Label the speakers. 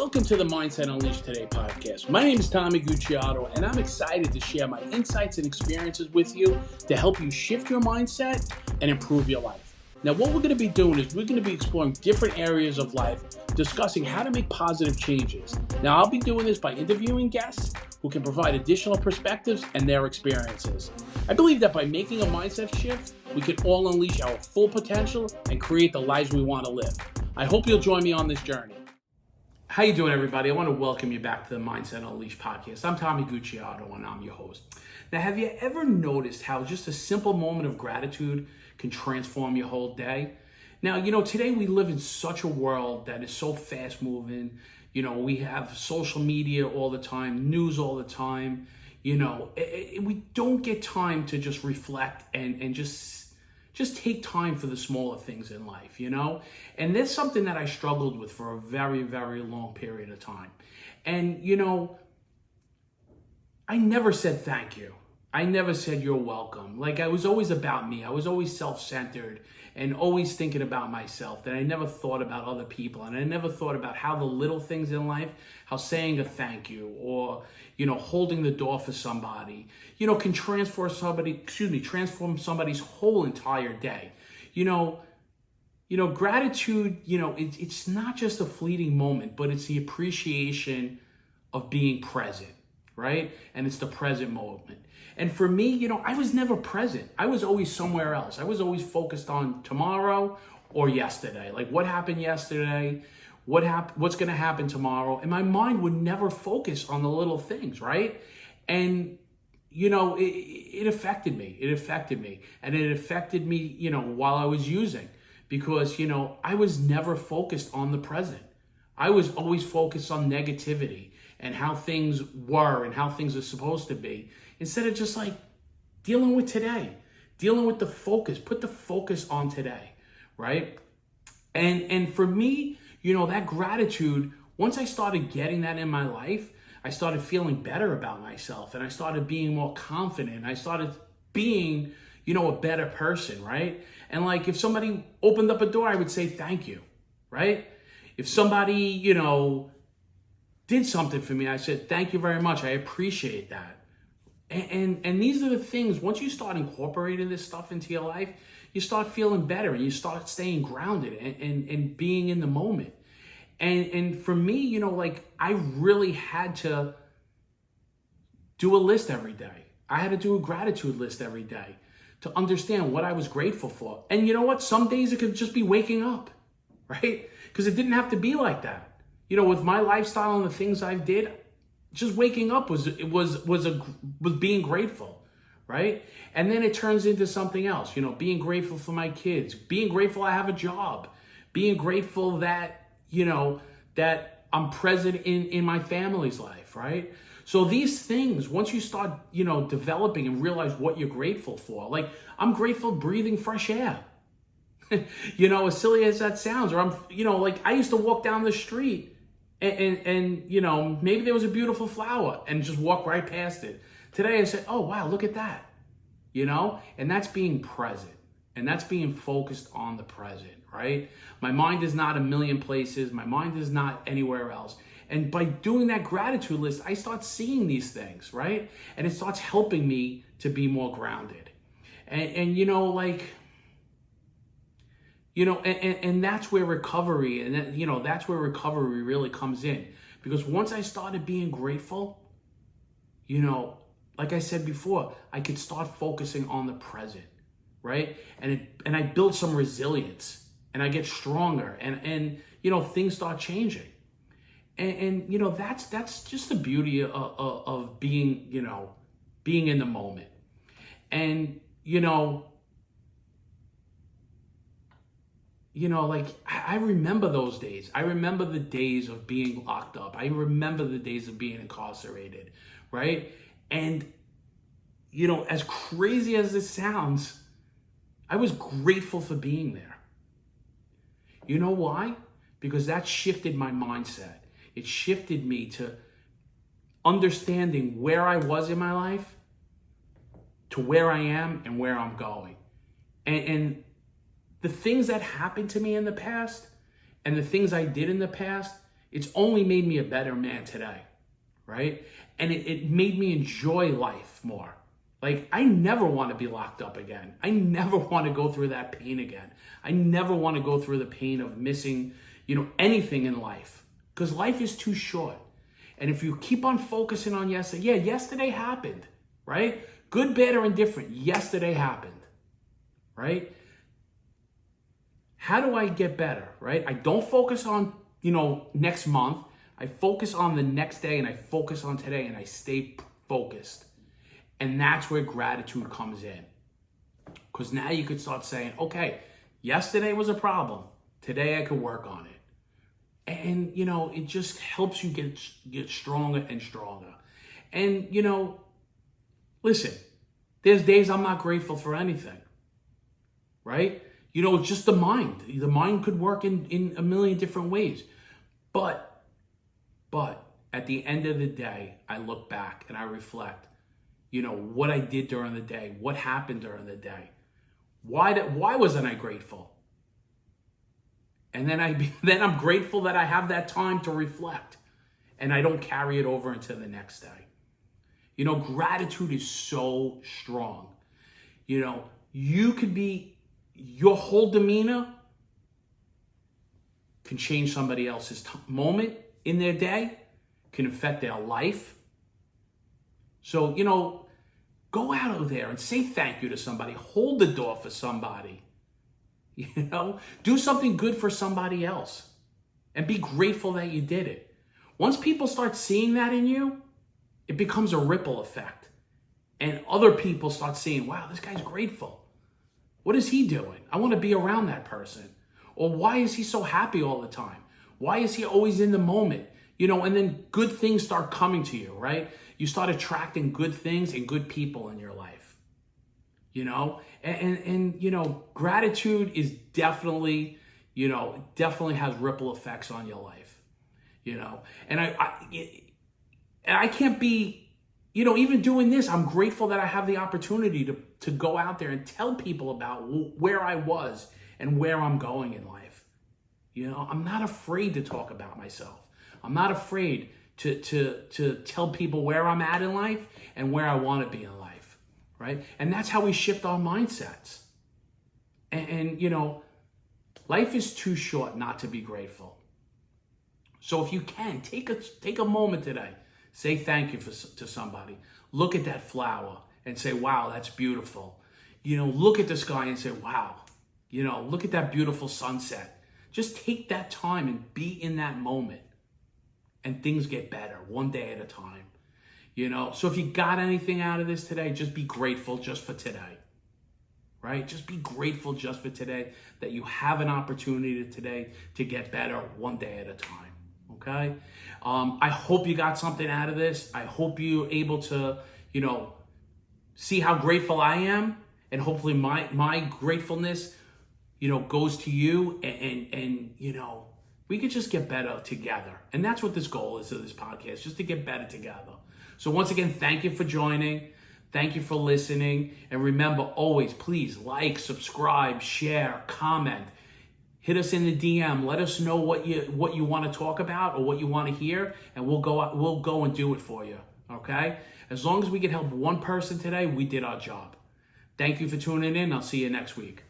Speaker 1: Welcome to the Mindset Unleashed Today podcast. My name is Tommy Gucciardo, and I'm excited to share my insights and experiences with you to help you shift your mindset and improve your life. Now, what we're going to be doing is we're going to be exploring different areas of life, discussing how to make positive changes. Now, I'll be doing this by interviewing guests who can provide additional perspectives and their experiences. I believe that by making a mindset shift, we can all unleash our full potential and create the lives we want to live. I hope you'll join me on this journey. How you doing, everybody? I want to welcome you back to the Mindset Unleashed podcast. I'm Tommy Gucciardo, and I'm your host. Now, have you ever noticed how just a simple moment of gratitude can transform your whole day? Now, today we live in such a world that is so fast moving. We have social media all the time, news all the time. We don't get time to just reflect and just take time for the smaller things in life, And that's something that I struggled with for a very, very long period of time. And, I never said thank you. I never said you're welcome. Like, I was always about me. I was always self-centered and always thinking about myself, that I never thought about other people. And I never thought about how the little things in life, how saying a thank you or, holding the door for somebody, can transform somebody's whole entire day. Gratitude, it's not just a fleeting moment, but it's the appreciation of being present, right? And it's the present moment. And for me, I was never present. I was always somewhere else. I was always focused on tomorrow or yesterday. Like, what happened yesterday? What's going to happen tomorrow? And my mind would never focus on the little things, right? And, it affected me. It affected me. And it affected me, while I was using. Because, I was never focused on the present. I was always focused on negativity and how things were and how things are supposed to be, instead of just like dealing with today, dealing with the focus, put the focus on today, right? And for me, that gratitude, once I started getting that in my life, I started feeling better about myself, and I started being more confident. I started being, a better person, right? And like, if somebody opened up a door, I would say thank you, right? If somebody, did something for me, I said, thank you very much. I appreciate that. And these are the things, once you start incorporating this stuff into your life, you start feeling better and you start staying grounded and being in the moment. And for me, I really had to do a list every day. I had to do a gratitude list every day to understand what I was grateful for. And you know what? Some days it could just be waking up, right? Because it didn't have to be like that. With my lifestyle and the things I did, just waking up was being grateful, right? And then it turns into something else, being grateful for my kids, being grateful I have a job, being grateful that, that I'm present in my family's life, right? So these things, once you start, developing and realize what you're grateful for, like, I'm grateful breathing fresh air. As silly as that sounds, or I used to walk down the street and maybe there was a beautiful flower and just walk right past it. Today I said, oh, wow, look at that, and that's being present, and that's being focused on the present, right? My mind is not a million places. My mind is not anywhere else. And by doing that gratitude list, I start seeing these things, right? And it starts helping me to be more grounded. And that's where recovery, and that's where recovery really comes in. Because once I started being grateful, like I said before, I could start focusing on the present, right? And I build some resilience, and I get stronger, and things start changing. And that's just the beauty of being, being in the moment. And, I remember those days. I remember the days of being locked up. I remember the days of being incarcerated, right? And, as crazy as this sounds, I was grateful for being there. You know why? Because that shifted my mindset. It shifted me to understanding where I was in my life to where I am and where I'm going. And the things that happened to me in the past and the things I did in the past It's only made me a better man today, right? And it made me enjoy life more. Like, I never want to be locked up again. I never want to go through that pain again. I never want to go through the pain of missing, anything in life, because life is too short. And if you keep on focusing on yesterday, yesterday happened, right? Good, bad, or indifferent, yesterday happened, right? How do I get better, right? I don't focus on, next month. I focus on the next day, and I focus on today, and I stay focused. And that's where gratitude comes in. Because now you could start saying, okay, yesterday was a problem. Today I could work on it. And, it just helps you get stronger and stronger. And, listen, there's days I'm not grateful for anything, right? It's just the mind. The mind could work in a million different ways. But at the end of the day, I look back and I reflect, what I did during the day, what happened during the day. Why wasn't I grateful? And then I'm grateful that I have that time to reflect and I don't carry it over into the next day. Gratitude is so strong. You could be, your whole demeanor can change somebody else's moment in their day, can affect their life. So, go out there and say thank you to somebody. Hold the door for somebody. Do something good for somebody else. And be grateful that you did it. Once people start seeing that in you, it becomes a ripple effect. And other people start seeing, wow, this guy's grateful. What is he doing? I want to be around that person. Or why is he so happy all the time? Why is he always in the moment? And then good things start coming to you, right? You start attracting good things and good people in your life, and gratitude is definitely, definitely has ripple effects on your life, and I can't be, even doing this, I'm grateful that I have the opportunity to go out there and tell people about where I was and where I'm going in life. I'm not afraid to talk about myself. I'm not afraid to tell people where I'm at in life and where I want to be in life, right? And that's how we shift our mindsets. And life is too short not to be grateful. So if you can, take a moment today. Say thank you to somebody. Look at that flower and say, wow, that's beautiful. Look at the sky and say, wow. Look at that beautiful sunset. Just take that time and be in that moment. And things get better one day at a time, So if you got anything out of this today, just be grateful just for today, right? Just be grateful just for today that you have an opportunity today to get better one day at a time, okay? I hope you got something out of this. I hope you're able to, see how grateful I am, and hopefully my gratefulness, goes to you, and we could just get better together. And that's what this goal is of this podcast, just to get better together. So once again, thank you for joining. Thank you for listening. And remember, always, please like, subscribe, share, comment. Hit us in the DM. Let us know what you want to talk about or what you want to hear, and we'll go and do it for you, okay? As long as we can help one person today, we did our job. Thank you for tuning in. I'll see you next week.